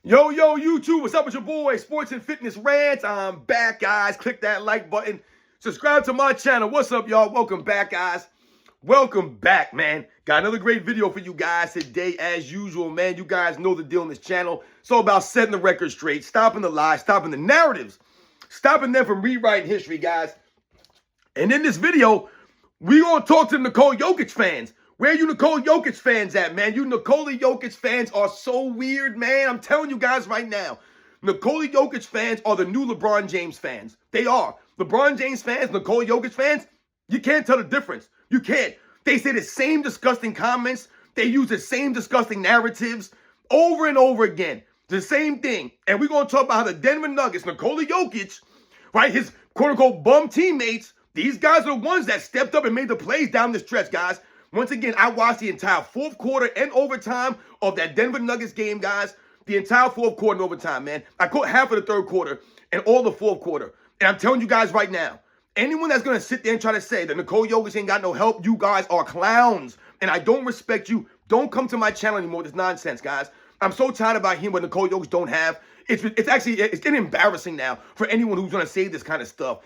Yo, YouTube, what's up with your boy, Sports and Fitness Rants? I'm back, guys. Click that like button. Subscribe to my channel. What's up, y'all? Welcome back, guys. Welcome back, man. Got another great video for you guys today, as usual, man. You guys know the deal on this channel. It's all about setting the record straight, stopping the lies, stopping the narratives, stopping them from rewriting history, guys. And in this video, we're going to talk to the Nikola Jokic fans. Where are you Nikola Jokic fans at, man? You Nikola Jokic fans are so weird, man. I'm telling you guys right now. Nikola Jokic fans are the new LeBron James fans. They are. LeBron James fans, Nikola Jokic fans, you can't tell the difference. You can't. They say the same disgusting comments. They use the same disgusting narratives over and over again. The same thing. And we're going to talk about how the Denver Nuggets, Nikola Jokic, right, his quote-unquote bum teammates, these guys are the ones that stepped up and made the plays down the stretch, guys. Once again, I watched the entire fourth quarter and overtime of that Denver Nuggets game, guys. The entire fourth quarter and overtime, man. I caught half of the third quarter and all the fourth quarter. And I'm telling you guys right now, anyone that's going to sit there and try to say that Nikola Jokic ain't got no help, you guys are clowns. And I don't respect you. Don't come to my channel anymore. This nonsense, guys. I'm so tired about hearing what Nikola Jokic don't have. It's getting embarrassing now for anyone who's going to say this kind of stuff.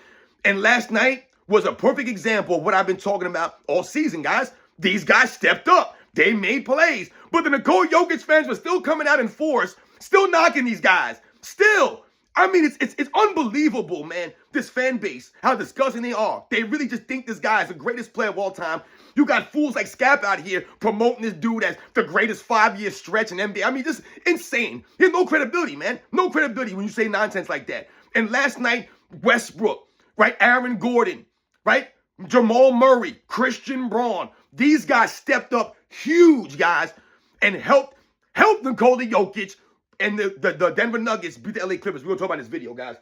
And last night was a perfect example of what I've been talking about all season, guys. These guys stepped up. They made plays. But the Nikola Jokic fans were still coming out in force, still knocking these guys. Still. I mean, it's unbelievable, man, this fan base, how disgusting they are. They really just think this guy is the greatest player of all time. You got fools like Scap out here promoting this dude as the greatest 5-year stretch in NBA. I mean, just insane. He has no credibility, man. No credibility when you say nonsense like that. And last night, Westbrook, right? Aaron Gordon, right? Jamal Murray, Christian Braun. These guys stepped up huge, guys, and helped Nikola Jokic and the Denver Nuggets beat the LA Clippers. We're going to talk about this video, guys.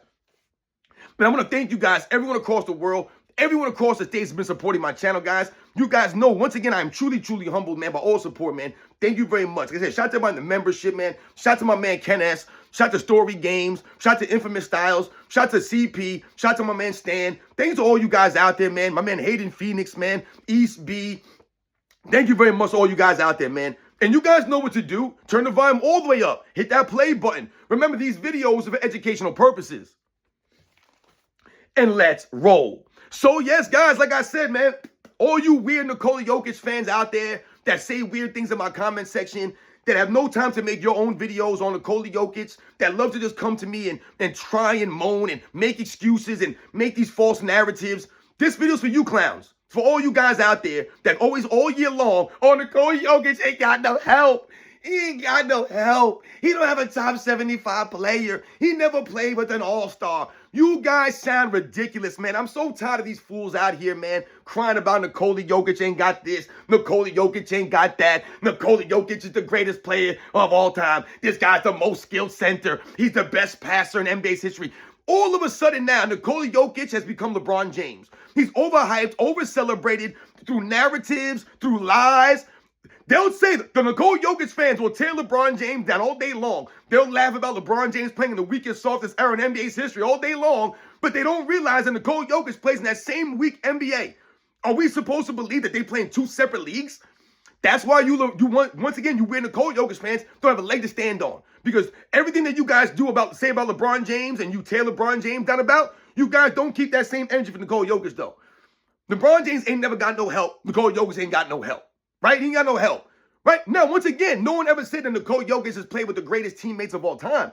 But I want to thank you guys, everyone across the world, everyone across the states has been supporting my channel, guys. You guys know, once again, I'm truly, truly humbled, man, by all support, man. Thank you very much. Like I said, shout out to everybody in the membership, man. Shout out to my man, Ken S. Shout out to Story Games. Shout out to Infamous Styles. Shout out to CP. Shout out to my man, Stan. Thanks to all you guys out there, man. My man, Hayden Phoenix, man. East B. Thank you very much to all you guys out there, man. And you guys know what to do. Turn the volume all the way up. Hit that play button. Remember, these videos are for educational purposes. And let's roll. So, yes, guys, like I said, man, all you weird Nikola Jokic fans out there that say weird things in my comment section, that have no time to make your own videos on Nikola Jokic, that love to just come to me and try and moan and make excuses and make these false narratives, this video's for you clowns. For all you guys out there that always all year long, oh, Nikola Jokic ain't got no help. He ain't got no help. He don't have a top 75 player. He never played with an all-star. You guys sound ridiculous, man. I'm so tired of these fools out here, man, crying about Nikola Jokic ain't got this. Nikola Jokic ain't got that. Nikola Jokic is the greatest player of all time. This guy's the most skilled center. He's the best passer in NBA's history. All of a sudden now, Nikola Jokic has become LeBron James. He's overhyped, over-celebrated through narratives, through lies. They'll say the Nikola Jokic fans will tear LeBron James down all day long. They'll laugh about LeBron James playing in the weakest, softest era in NBA's history all day long, but they don't realize that Nikola Jokic plays in that same weak NBA. Are we supposed to believe that they play in two separate leagues? That's why you want, once again, you weird Nikola Jokic fans don't have a leg to stand on. Because everything that you guys say about LeBron James and you tear LeBron James down about, you guys don't keep that same energy for Nikola Jokic, though. LeBron James ain't never got no help. Nikola Jokic ain't got no help. Right? He ain't got no help. Right? Now, once again, no one ever said that Nikola Jokic has played with the greatest teammates of all time.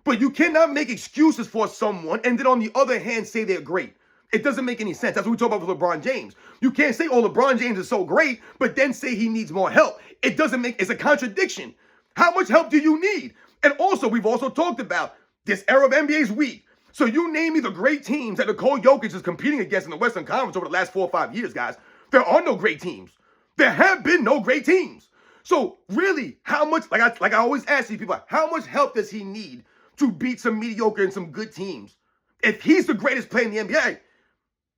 But you cannot make excuses for someone and then on the other hand say they're great. It doesn't make any sense. That's what we talk about with LeBron James. You can't say, oh, LeBron James is so great, but then say he needs more help. It's a contradiction. How much help do you need? And also, we've also talked about this era of NBA's weak. So you name me the great teams that Nikola Jokic is competing against in the Western Conference over the last 4 or 5 years, guys. There are no great teams. There have been no great teams. So really, how much, like I always ask these people, how much help does he need to beat some mediocre and some good teams? If he's the greatest player in the NBA,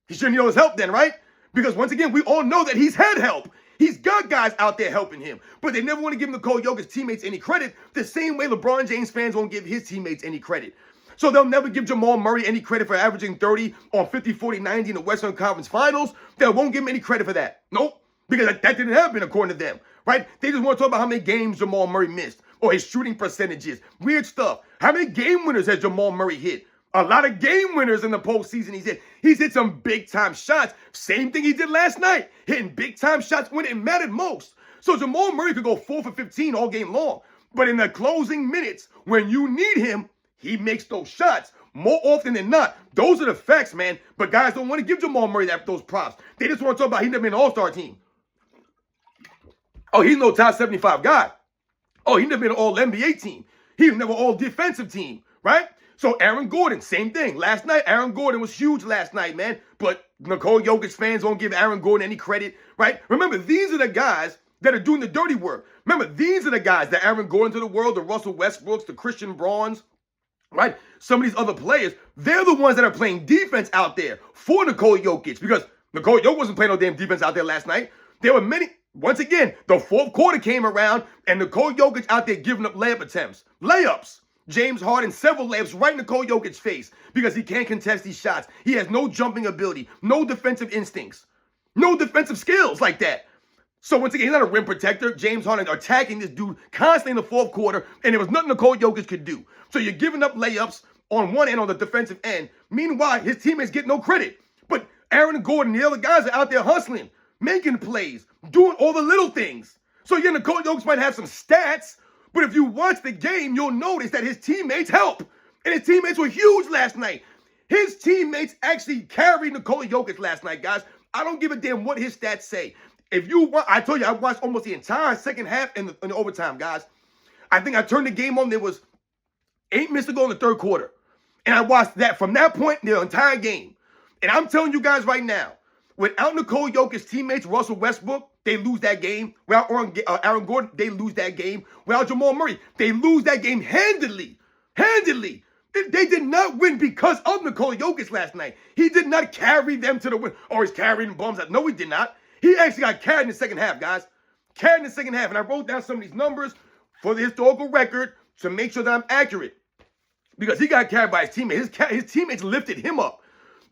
he shouldn't need all his help then, right? Because once again, we all know that he's had help. He's got guys out there helping him, but they never want to give Nikola Jokic's teammates any credit the same way LeBron James fans won't give his teammates any credit. So they'll never give Jamal Murray any credit for averaging 30 on 50, 40, 90 in the Western Conference Finals. They won't give him any credit for that. Nope, because that didn't happen according to them, right? They just want to talk about how many games Jamal Murray missed. or his shooting percentages. Weird stuff. How many game winners has Jamal Murray hit? A lot of game winners in the postseason he's hit. He's hit some big-time shots. Same thing he did last night, hitting big-time shots when it mattered most. So Jamal Murray could go 4 for 15 all game long. But in the closing minutes, when you need him, he makes those shots more often than not. Those are the facts, man. But guys don't want to give Jamal Murray those props. They just want to talk about he never been an all-star team. Oh, he's no top 75 guy. Oh, he never been an all-NBA team. He was never all-defensive team, right? So Aaron Gordon, same thing. Last night, Aaron Gordon was huge last night, man. But Nikola Jokic fans won't give Aaron Gordon any credit, right? Remember, these are the guys that are doing the dirty work. Remember, these are the guys, the Aaron Gordon to the world, the Russell Westbrooks, the Christian Brauns, right? Some of these other players, they're the ones that are playing defense out there for Nikola Jokic, because Nikola Jokic wasn't playing no damn defense out there last night. There were many, once again, the fourth quarter came around and Nikola Jokic out there giving up layup attempts. Layups. James Harden, several layups right in Nikola Jokic's face because he can't contest these shots. He has no jumping ability, no defensive instincts, no defensive skills like that. So once again, he's not a rim protector. James Harden attacking this dude constantly in the fourth quarter, and there was nothing Nikola Jokic could do. So you're giving up layups on one end, on the defensive end. Meanwhile, his teammates get no credit. But Aaron Gordon and the other guys are out there hustling, making plays, doing all the little things. So yeah, Nikola Jokic might have some stats, but if you watch the game, you'll notice that his teammates help. And his teammates were huge last night. His teammates actually carried Nikola Jokic last night, guys. I don't give a damn what his stats say. If you want, I told you, I watched almost the entire second half in the overtime, guys. I think I turned the game on. There was 8 minutes to go in the third quarter. And I watched that from that point, the entire game. And I'm telling you guys right now, without Nikola Jokic's teammates, Russell Westbrook, they lose that game. Without Aaron Gordon, they lose that game. Without Jamal Murray, they lose that game handedly. Handedly. They did not win because of Nikola Jokic last night. He did not carry them to the win. Or he's carrying bums. No, he did not. He actually got carried in the second half, guys. Carried in the second half. And I wrote down some of these numbers for the historical record to make sure that I'm accurate. Because he got carried by his teammates. His teammates lifted him up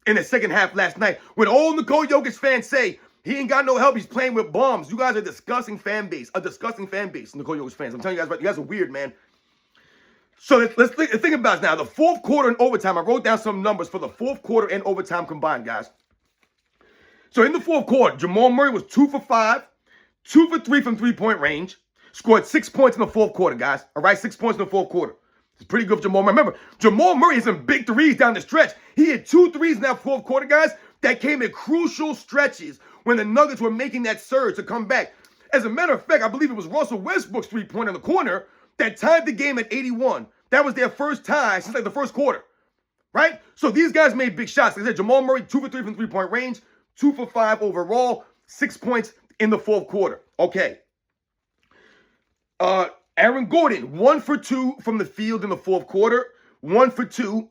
in the second half last night. When all Nikola Jokic fans say, he ain't got no help, he's playing with bombs. You guys are a disgusting fan base. A disgusting fan base, Nikola Jokic fans. I'm telling you guys are weird, man. So let's think about it now. The fourth quarter and overtime, I wrote down some numbers for the fourth quarter and overtime combined, guys. So in the fourth quarter, Jamal Murray was 2 for 5, 2 for 3 from three-point range, scored 6 points in the fourth quarter, guys. All right, 6 points in the fourth quarter. It's pretty good for Jamal Murray. Remember, Jamal Murray has some big threes down the stretch. He had 2 threes in that fourth quarter, guys, that came at crucial stretches when the Nuggets were making that surge to come back. As a matter of fact, I believe it was Russell Westbrook's three-pointer in the corner that tied the game at 81. That was their first tie since like the first quarter, right? So these guys made big shots. Like I said, Jamal Murray, 2 for 3 from three-point range, 2 for 5 overall, 6 points in the fourth quarter. Okay. Aaron Gordon, 1 for 2 from the field in the fourth quarter, 1 for 2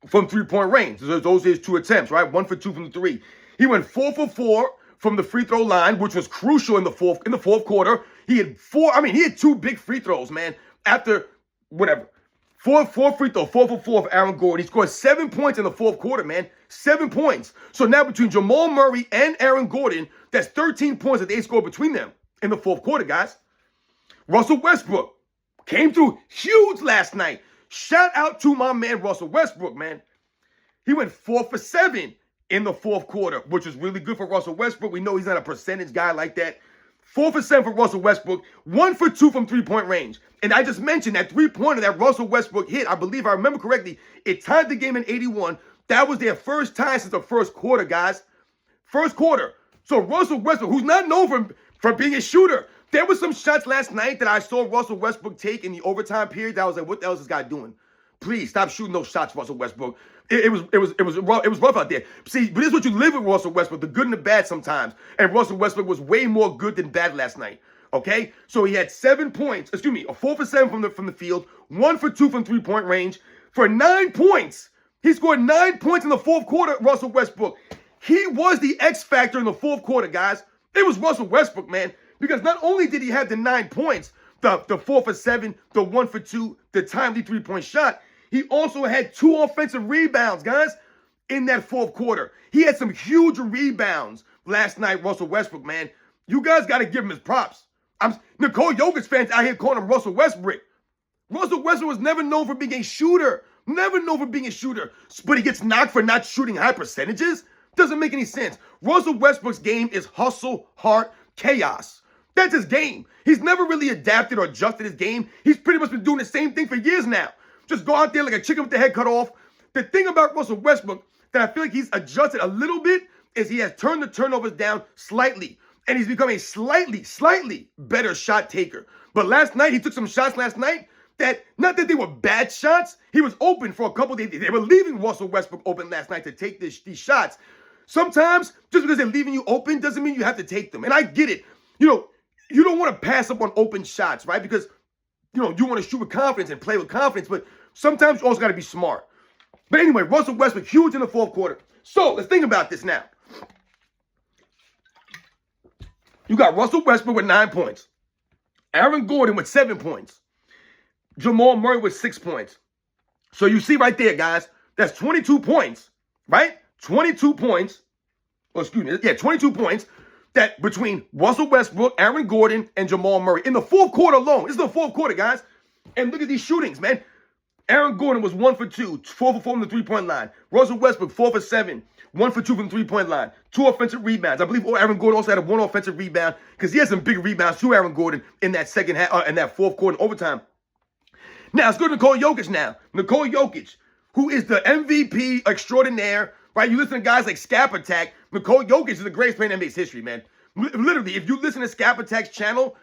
from three-point range. Those are his 2 attempts, right? 1 for 2 from the 3. He went 4 for 4 from the free throw line, which was crucial in the fourth quarter. He had 2 big free throws, man. After whatever. 4 free throw, 4 for 4 for Aaron Gordon. He scored 7 points in the fourth quarter, man. 7 points. So now between Jamal Murray and Aaron Gordon, that's 13 points that they scored between them in the fourth quarter, guys. Russell Westbrook came through huge last night. Shout out to my man Russell Westbrook, man. He went 4 for 7 in the fourth quarter, which is really good for Russell Westbrook. We know he's not a percentage guy like that. 4 for 7 for Russell Westbrook, 1 for 2 from three-point range. And I just mentioned that three-pointer that Russell Westbrook hit, I believe I remember correctly, it tied the game in 81. That was their first time since the first quarter, guys. First quarter. So Russell Westbrook, who's not known for being a shooter, there were some shots last night that I saw Russell Westbrook take in the overtime period that I was like, what the hell is this guy doing? Please stop shooting those shots, Russell Westbrook. It was rough out there. See, but this is what you live with Russell Westbrook, the good and the bad sometimes. And Russell Westbrook was way more good than bad last night. Okay? So he had 7 points, 4 for 7 from the field, 1 for 2 from three-point range. For 9 points. He scored 9 points in the fourth quarter, Russell Westbrook. He was the X factor in the fourth quarter, guys. It was Russell Westbrook, man. Because not only did he have the 9 points, the 4 for 7, the 1 for 2, the timely three-point shot, he also had 2 offensive rebounds, guys, in that fourth quarter. He had some huge rebounds last night, Russell Westbrook, man. You guys got to give him his props. Nikola Jokic fans out here calling him Russell Westbrook. Russell Westbrook was never known for being a shooter. Never known for being a shooter. But he gets knocked for not shooting high percentages? Doesn't make any sense. Russell Westbrook's game is hustle, heart, chaos. That's his game. He's never really adapted or adjusted his game. He's pretty much been doing the same thing for years now. Just go out there like a chicken with the head cut off. The thing about Russell Westbrook that I feel like he's adjusted a little bit is he has turned the turnovers down slightly. And he's become a slightly better shot taker. But last night, he took some shots last night that, not that they were bad shots, he was open for a couple days. They were leaving Russell Westbrook open last night to take these shots. Sometimes, just because they're leaving you open doesn't mean you have to take them. And I get it. You don't want to pass up on open shots, right? Because, you want to shoot with confidence and play with confidence. But sometimes you also got to be smart. But anyway, Russell Westbrook, huge in the fourth quarter. So, let's think about this now. You got Russell Westbrook with 9 points. Aaron Gordon with 7 points. Jamal Murray with 6 points. So you see right there, guys, that's 22 points, right? 22 points. Oh, excuse me. Yeah, 22 points that between Russell Westbrook, Aaron Gordon, and Jamal Murray in the fourth quarter alone. This is the fourth quarter, guys. And look at these shootings, man. Aaron Gordon was 1 for 2, 4 for 4 from the three-point line. Russell Westbrook, 4 for 7, 1 for 2 from the three-point line. 2 offensive rebounds. I believe Aaron Gordon also had 1 offensive rebound because he had some big rebounds to Aaron Gordon in that second half, in that fourth quarter in overtime. Now, let's go to Nikola Jokic now. Nikola Jokic, who is the MVP extraordinaire, right? You listen to guys like Scap Attack. Nikola Jokic is the greatest player in NBA's history, man. Literally, if you listen to Scap Attack's channel,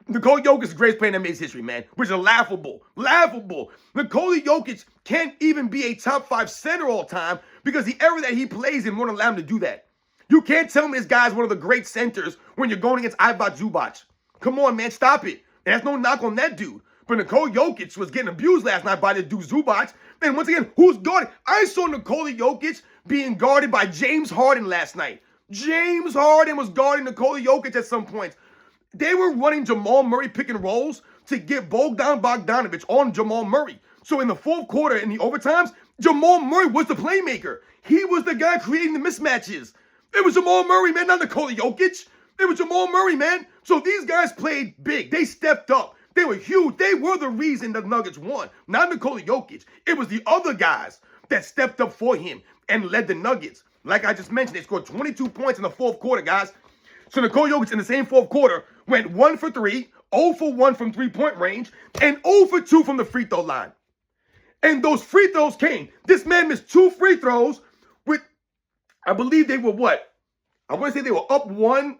Nikola Jokic is the greatest player in NBA's history, man, which is laughable. Laughable. Nikola Jokic can't even be a top 5 center all time because the era that he plays in won't allow him to do that. You can't tell me this guy's one of the great centers when you're going against Ivica Zubac. Come on, man, stop it. And that's no knock on that dude. But Nikola Jokic was getting abused last night by the dude Zubac. And once again, who's guarding? I saw Nikola Jokic being guarded by James Harden last night. James Harden was guarding Nikola Jokic at some point. They were running Jamal Murray pick and rolls to get Bogdan Bogdanovic on Jamal Murray. So in the fourth quarter, in the overtimes, Jamal Murray was the playmaker. He was the guy creating the mismatches. It was Jamal Murray, man, not Nikola Jokic. It was Jamal Murray, man. So these guys played big. They stepped up. They were huge. They were the reason the Nuggets won. Not Nikola Jokic. It was the other guys that stepped up for him and led the Nuggets. Like I just mentioned, they scored 22 points in the fourth quarter, guys. So Nikola Jokic in the same fourth quarter went 1 for 3, 0 for 1 from three-point range, and 0 for 2 from the free throw line. And those free throws came. This man missed 2 free throws with, I believe they were what? I want to say they were up 1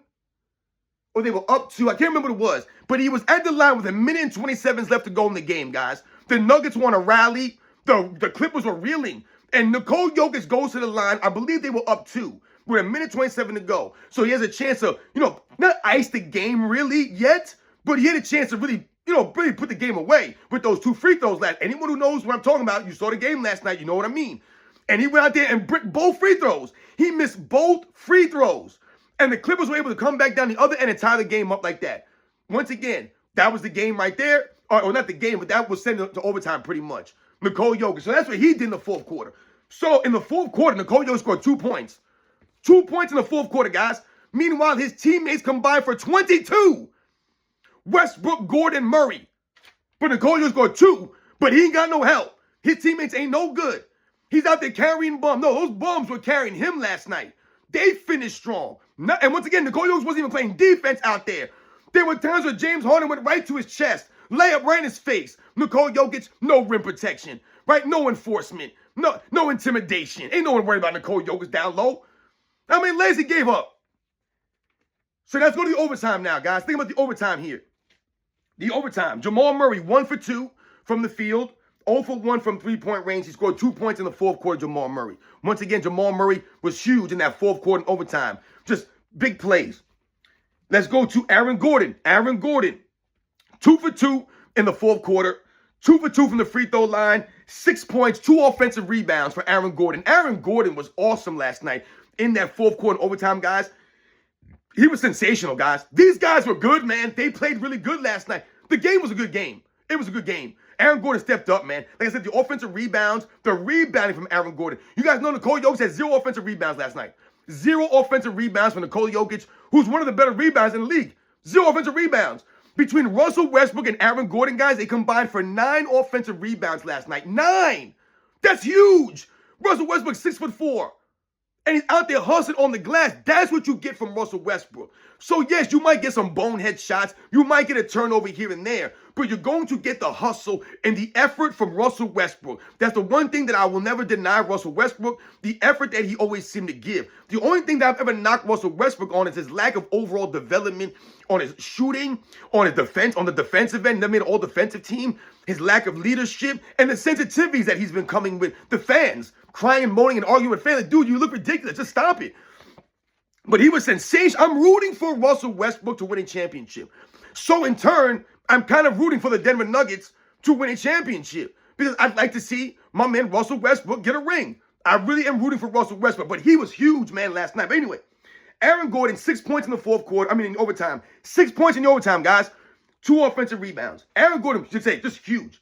or they were up 2. I can't remember what it was. But he was at the line with 1 minute and 27 left to go in the game, guys. The Nuggets won a rally. The Clippers were reeling. And Nikola Jokic goes to the line. I believe they were up 2 with 1 minute 27 to go. So he has a chance to, not ice the game really yet, but he had a chance to really, really put the game away with those 2 free throws last. Anyone who knows what I'm talking about, you saw the game last night, you know what I mean. And he went out there and bricked both free throws. He missed both free throws. And the Clippers were able to come back down the other end and tie the game up like that. Once again, that was the game right there. Or not the game, but that was sent to overtime pretty much. Nikola Jokic. So that's what he did in the fourth quarter. So in the fourth quarter, Nikola Jokic scored 2 points. 2 points in the fourth quarter, guys. Meanwhile, his teammates combined for 22. Westbrook, Gordon, Murray. But Nikola Jokic scored 2, but he ain't got no help. His teammates ain't no good. He's out there carrying bums. No, those bums were carrying him last night. They finished strong. And once again, Nikola Jokic wasn't even playing defense out there. There were times where James Harden went right to his chest, layup right in his face. Nikola Jokic, no rim protection, right? No enforcement, no intimidation. Ain't no one worried about Nikola Jokic down low. How many legs he gave up? So let's go to the overtime now, guys. Think about the overtime here. The overtime. Jamal Murray, 1 for 2 from the field. 0 for 1 from three-point range. He scored 2 points in the fourth quarter, Jamal Murray. Once again, Jamal Murray was huge in that fourth quarter in overtime. Just big plays. Let's go to Aaron Gordon. Aaron Gordon, 2 for 2 in the fourth quarter. 2 for 2 from the free throw line. 6 points, 2 offensive rebounds for Aaron Gordon. Aaron Gordon was awesome last night in that fourth quarter in overtime, guys. He was sensational, guys. These guys were good, man. They played really good last night. The game was a good game. It was a good game. Aaron Gordon stepped up, man. Like I said, the offensive rebounds, the rebounding from Aaron Gordon. You guys know Nikola Jokic had 0 offensive rebounds last night. 0 offensive rebounds from Nikola Jokic, who's one of the better rebounders in the league. 0 offensive rebounds. Between Russell Westbrook and Aaron Gordon, guys, they combined for 9 offensive rebounds last night. 9! That's huge! Russell Westbrook, 6'4". And he's out there hustling on the glass. That's what you get from Russell Westbrook. So yes, you might get some bonehead shots. You might get a turnover here and there. But you're going to get the hustle and the effort from Russell Westbrook. That's the one thing that I will never deny Russell Westbrook, the effort that he always seemed to give. The only thing that I've ever knocked Russell Westbrook on is his lack of overall development on his shooting, on his defense, on the defensive end, never made an all-defensive team, his lack of leadership, and the sensitivities that he's been coming with the fans, crying and moaning and arguing with fans. Like, dude, you look ridiculous. Just stop it. But he was sensational. I'm rooting for Russell Westbrook to win a championship. So in turn, I'm kind of rooting for the Denver Nuggets to win a championship because I'd like to see my man Russell Westbrook get a ring. I really am rooting for Russell Westbrook, but he was huge, man, last night. But anyway, Aaron Gordon, 6 points in the fourth quarter. In overtime. 6 points in the overtime, guys. 2 offensive rebounds. Aaron Gordon, should say, just huge.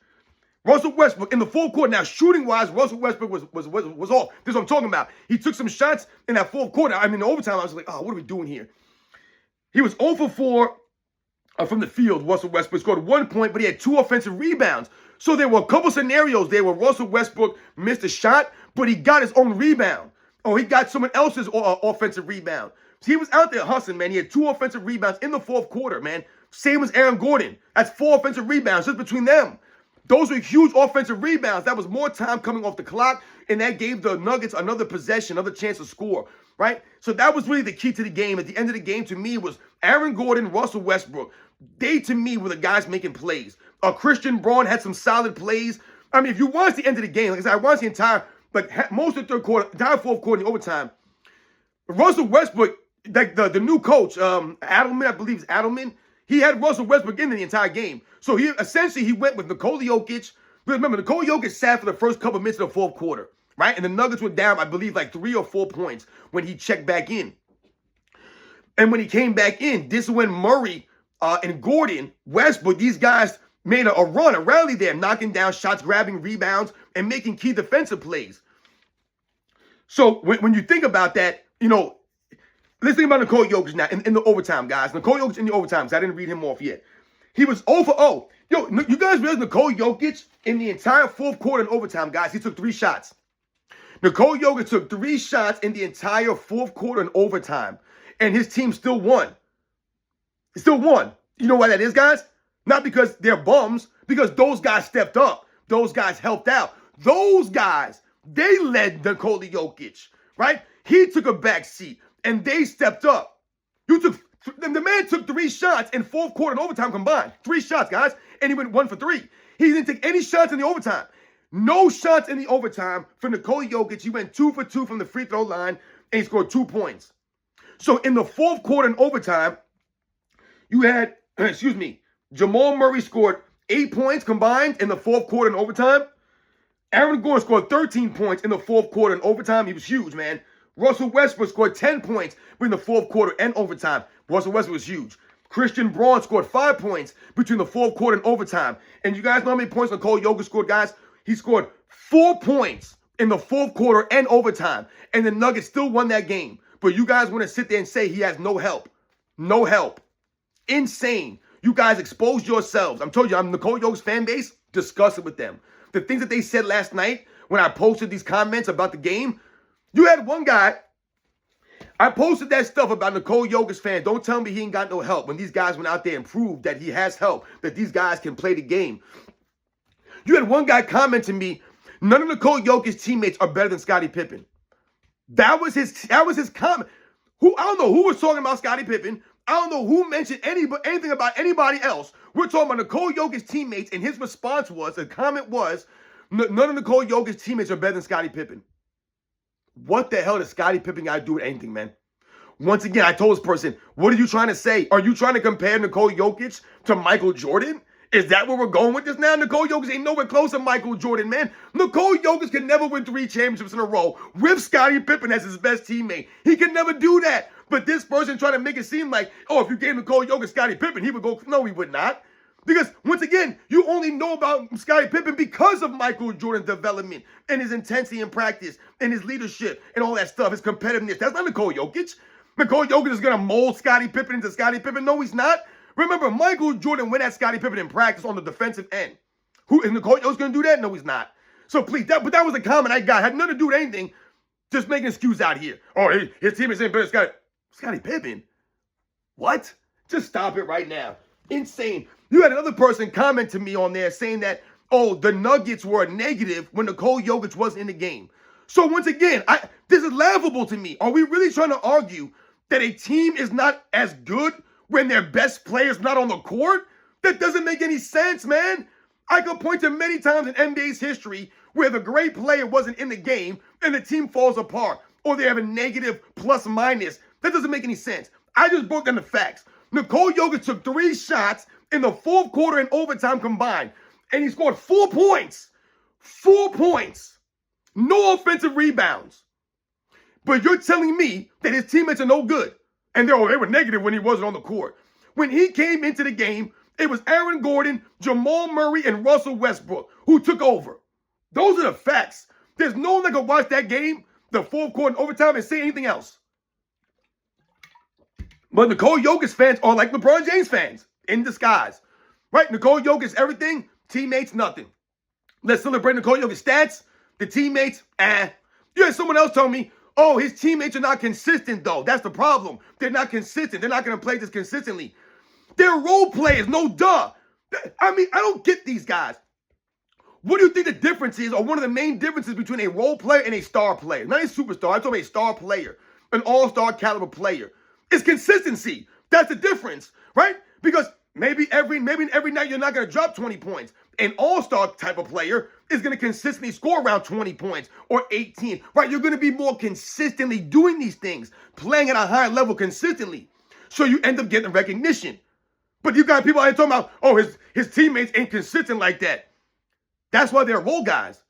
Russell Westbrook in the fourth quarter. Now, shooting-wise, Russell Westbrook was off. This is what I'm talking about. He took some shots in that fourth quarter. In overtime, I was like, oh, what are we doing here? He was 0 for 4 from the field. Russell Westbrook scored 1 point, but he had 2 offensive rebounds. So there were a couple scenarios there where Russell Westbrook missed a shot, but he got his own rebound. Or he got someone else's offensive rebound. So he was out there hustling, man. He had 2 offensive rebounds in the fourth quarter, man. Same as Aaron Gordon. That's 4 offensive rebounds just between them. Those were huge offensive rebounds. That was more time coming off the clock, and that gave the Nuggets another possession, another chance to score, right? So that was really the key to the game. At the end of the game, to me, was Aaron Gordon, Russell Westbrook. They, to me, were the guys making plays. Christian Braun had some solid plays. If you watch the end of the game, like I said, I watched the entire, most of the third quarter, entire fourth quarter, in overtime. Russell Westbrook, like the new coach, Adelman, I believe it's Adelman, he had Russell Westbrook in the entire game. So he went with Nikola Jokic. Remember, Nikola Jokic sat for the first couple minutes of the fourth quarter, right? And the Nuggets were down, I believe, like 3 or 4 points when he checked back in. And when he came back in, this is when Murray and Gordon, Westbrook, these guys made a run, a rally there, knocking down shots, grabbing rebounds, and making key defensive plays. So when you think about that, let's think about Nikola Jokic now in the overtime, guys. Nikola Jokic in the overtime, because I didn't read him off yet. He was 0 for 0. Yo, you guys realize Nikola Jokic in the entire fourth quarter in overtime, guys, he took 3 shots. Nikola Jokic took 3 shots in the entire fourth quarter in overtime, and his team still won. He still won. You know why that is, guys? Not because they're bums, because those guys stepped up. Those guys helped out. Those guys, they led Nikola Jokic, right? He took a back seat, and they stepped up. The man took 3 shots in fourth quarter and overtime combined. 3 shots, guys, and he went 1 for 3. He didn't take any shots in the overtime. No shots in the overtime for Nikola Jokic. He went 2 for 2 from the free throw line, and he scored 2 points. So in the fourth quarter and overtime, you had, Jamal Murray scored 8 points combined in the fourth quarter and overtime. Aaron Gordon scored 13 points in the fourth quarter and overtime. He was huge, man. Russell Westbrook scored 10 points between the fourth quarter and overtime. Russell Westbrook was huge. Christian Braun scored 5 points between the fourth quarter and overtime. And you guys know how many points Nikola Jokic scored, guys? He scored 4 points in the fourth quarter and overtime. And the Nuggets still won that game. But you guys want to sit there and say he has no help. No help. Insane. You guys exposed yourselves. I'm telling you, I'm Nikola Jokic's fan base, disgusted with them. The things that they said last night when I posted these comments about the game, you had one guy, I posted that stuff about Nikola Jokic's fans. Don't tell me he ain't got no help when these guys went out there and proved that he has help, that these guys can play the game. You had one guy comment to me, none of Nikola Jokic's teammates are better than Scottie Pippen. That was his comment. I don't know who was talking about Scottie Pippen. I don't know who mentioned anything about anybody else. We're talking about Nikola Jokic's teammates, and his response was, the comment was, none of Nikola Jokic's teammates are better than Scottie Pippen. What the hell does Scottie Pippen got to do with anything, man? Once again, I told this person, what are you trying to say? Are you trying to compare Nikola Jokic to Michael Jordan? Is that where we're going with this now? Nikola Jokic ain't nowhere close to Michael Jordan, man. Nikola Jokic can never win 3 championships in a row with Scottie Pippen as his best teammate. He can never do that. But this person trying to make it seem like, oh, if you gave Nikola Jokic Scottie Pippen, he would go. No, he would not. Because, once again, you only know about Scottie Pippen because of Michael Jordan's development and his intensity in practice and his leadership and all that stuff, his competitiveness. That's not Nikola Jokic. Nikola Jokic is going to mold Scottie Pippen into Scottie Pippen. No, he's not. Remember, Michael Jordan went at Scottie Pippen in practice on the defensive end. Who is Nikola Jokic going to do that? No, he's not. So please, but that was a comment I got. Had nothing to do with anything. Just making an excuse out here. Oh, his teammates ain't better than Scottie Pippen. What? Just stop it right now. Insane. You had another person comment to me on there saying that, oh, the Nuggets were a negative when Nikola Jokic wasn't in the game. So once again, this is laughable to me. Are we really trying to argue that a team is not as good when their best player is not on the court? That doesn't make any sense, man. I could point to many times in NBA's history where the great player wasn't in the game and the team falls apart, or they have a negative plus minus. That doesn't make any sense. I just broke down the facts. Nikola Jokic took 3 shots in the fourth quarter and overtime combined, and he scored 4 points. 4 points. No offensive rebounds. But you're telling me that his teammates are no good, and they were negative when he wasn't on the court. When he came into the game, it was Aaron Gordon, Jamal Murray, and Russell Westbrook who took over. Those are the facts. There's no one that could watch that game, the fourth quarter and overtime, and say anything else. But Nikola Jokic fans are like LeBron James fans in disguise. Right? Nikola Jokic, everything. Teammates, nothing. Let's celebrate Nikola Jokic stats. The teammates, You had someone else tell me, oh, his teammates are not consistent, though. That's the problem. They're not consistent. They're not going to play this consistently. They're role players. No duh. I mean, I don't get these guys. What do you think the difference is, or one of the main differences between a role player and a star player? Not a superstar. I'm talking about a star player, an all-star caliber player. It's consistency. That's the difference, right? Because maybe every night you're not going to drop 20 points. An all-star type of player is going to consistently score around 20 points or 18, right? You're going to be more consistently doing these things, playing at a higher level consistently. So you end up getting recognition. But you got people out here talking about, oh, his teammates ain't consistent like that. That's why they're role guys,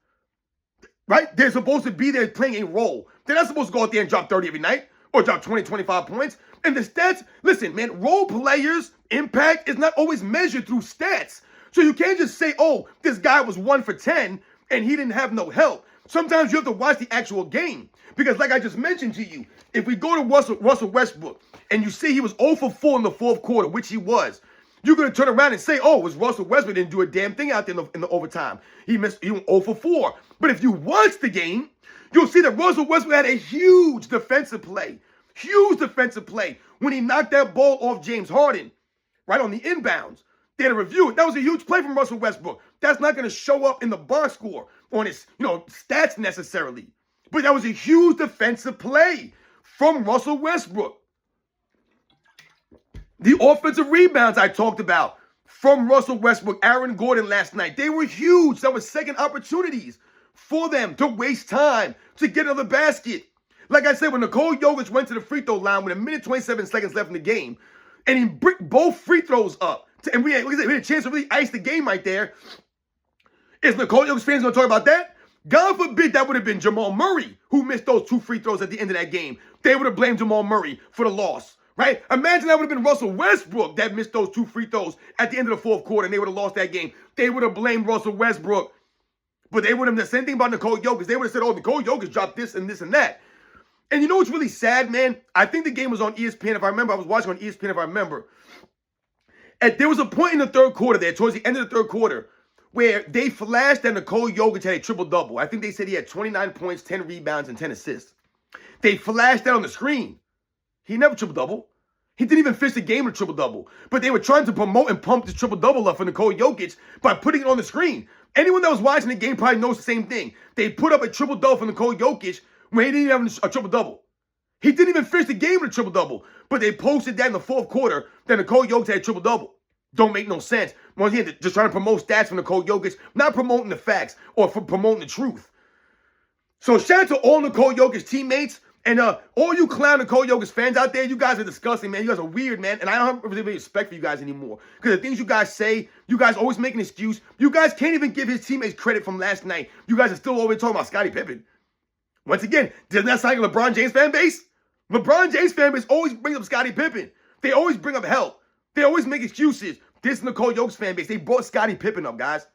right? They're supposed to be there playing a role. They're not supposed to go out there and drop 30 every night or drop 20, 25 points. And the stats, listen, man, role players' impact is not always measured through stats. So you can't just say, oh, this guy was 1 for 10 and he didn't have no help. Sometimes you have to watch the actual game. Because like I just mentioned to you, if we go to Russell Westbrook and you see he was 0 for 4 in the fourth quarter, which he was, you're going to turn around and say, oh, it was Russell Westbrook didn't do a damn thing out there in the overtime. He went 0 for 4. But if you watch the game, you'll see that Russell Westbrook had a huge defensive play. Huge defensive play when he knocked that ball off James Harden, right on the inbounds. They had to review it. That was a huge play from Russell Westbrook. That's not going to show up in the box score on his, stats necessarily. But that was a huge defensive play from Russell Westbrook. The offensive rebounds I talked about from Russell Westbrook, Aaron Gordon last night, they were huge. That was second opportunities for them to waste time to get another basket. Like I said, when Nikola Jokic went to the free throw line with 1:27 seconds left in the game, and he bricked both free throws up, and we had a chance to really ice the game right there. Is Nikola Jokic fans going to talk about that? God forbid that would have been Jamal Murray who missed those 2 free throws at the end of that game. They would have blamed Jamal Murray for the loss. Right? Imagine that would have been Russell Westbrook that missed those 2 free throws at the end of the fourth quarter and they would have lost that game. They would have blamed Russell Westbrook. But they would have done the same thing about Nikola Jokic. They would have said, oh, Nikola Jokic dropped this and this and that. And you know what's really sad, man? I think the game was on ESPN. If I remember, I was watching on ESPN if I remember. And there was a point in the third quarter there, towards the end of the third quarter, where they flashed that Nikola Jokic had a triple-double. I think they said he had 29 points, 10 rebounds, and 10 assists. They flashed that on the screen. He never triple-double. He didn't even finish the game with a triple-double. But they were trying to promote and pump this triple-double up for Nikola Jokic by putting it on the screen. Anyone that was watching the game probably knows the same thing. They put up a triple-double for Nikola Jokic when he didn't even have a triple-double. He didn't even finish the game with a triple-double. But they posted that in the fourth quarter that Nikola Jokic had a triple-double. Don't make no sense. Once again, just trying to promote stats for Nikola Jokic, not promoting the facts or for promoting the truth. So shout out to all Nikola Jokic teammates. And all you clown Nikola Jokic fans out there, you guys are disgusting, man. You guys are weird, man. And I don't have really respect for you guys anymore. Because the things you guys say, you guys always make an excuse. You guys can't even give his teammates credit from last night. You guys are still always talking about Scottie Pippen. Once again, doesn't that sound like LeBron James fan base? LeBron James fan base always brings up Scottie Pippen. They always bring up help. They always make excuses. This Nikola Jokic fan base, they brought Scottie Pippen up, guys.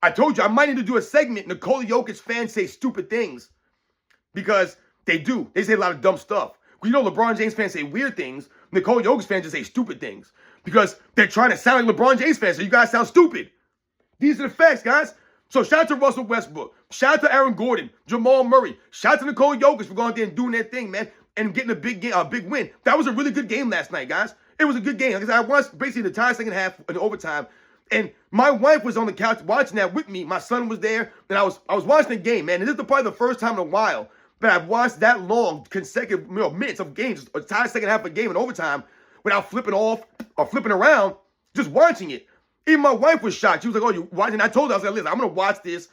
I told you, I might need to do a segment. Nikola Jokic fans say stupid things. Because they do. They say a lot of dumb stuff. You know LeBron James fans say weird things. Nikola Jokic fans just say stupid things. because they're trying to sound like LeBron James fans, so you guys sound stupid. These are the facts, guys. So shout out to Russell Westbrook. Shout out to Aaron Gordon, Jamal Murray. Shout out to Nikola Jokic for going out there and doing their thing, man, and getting a big win. That was a really good game last night, guys. It was a good game. Like I said, I watched basically the entire second half in overtime, and my wife was on the couch watching that with me. My son was there, and I was watching the game, man. And this is probably the first time in a while that I've watched that long consecutive minutes of games, a entire second half of a game in overtime, without flipping off or flipping around, just watching it. Even my wife was shocked. She was like, "Oh, you watching?" I told her, I was like, "Listen, I'm gonna watch this,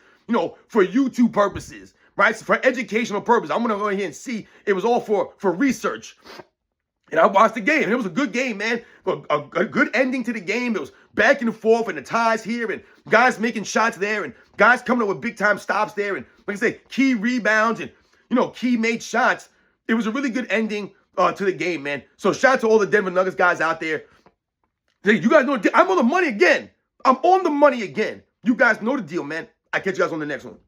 for YouTube purposes, right? So for educational purposes. I'm gonna go ahead and see. It was all for research." And I watched the game, and it was a good game, man. A good ending to the game. It was back and forth, and the ties here, and guys making shots there, and guys coming up with big-time stops there, and like I say, key rebounds and, key made shots. It was a really good ending to the game, man. So shout out to all the Denver Nuggets guys out there. You guys know I'm on the money again. I'm on the money again. You guys know the deal, man. I catch you guys on the next one.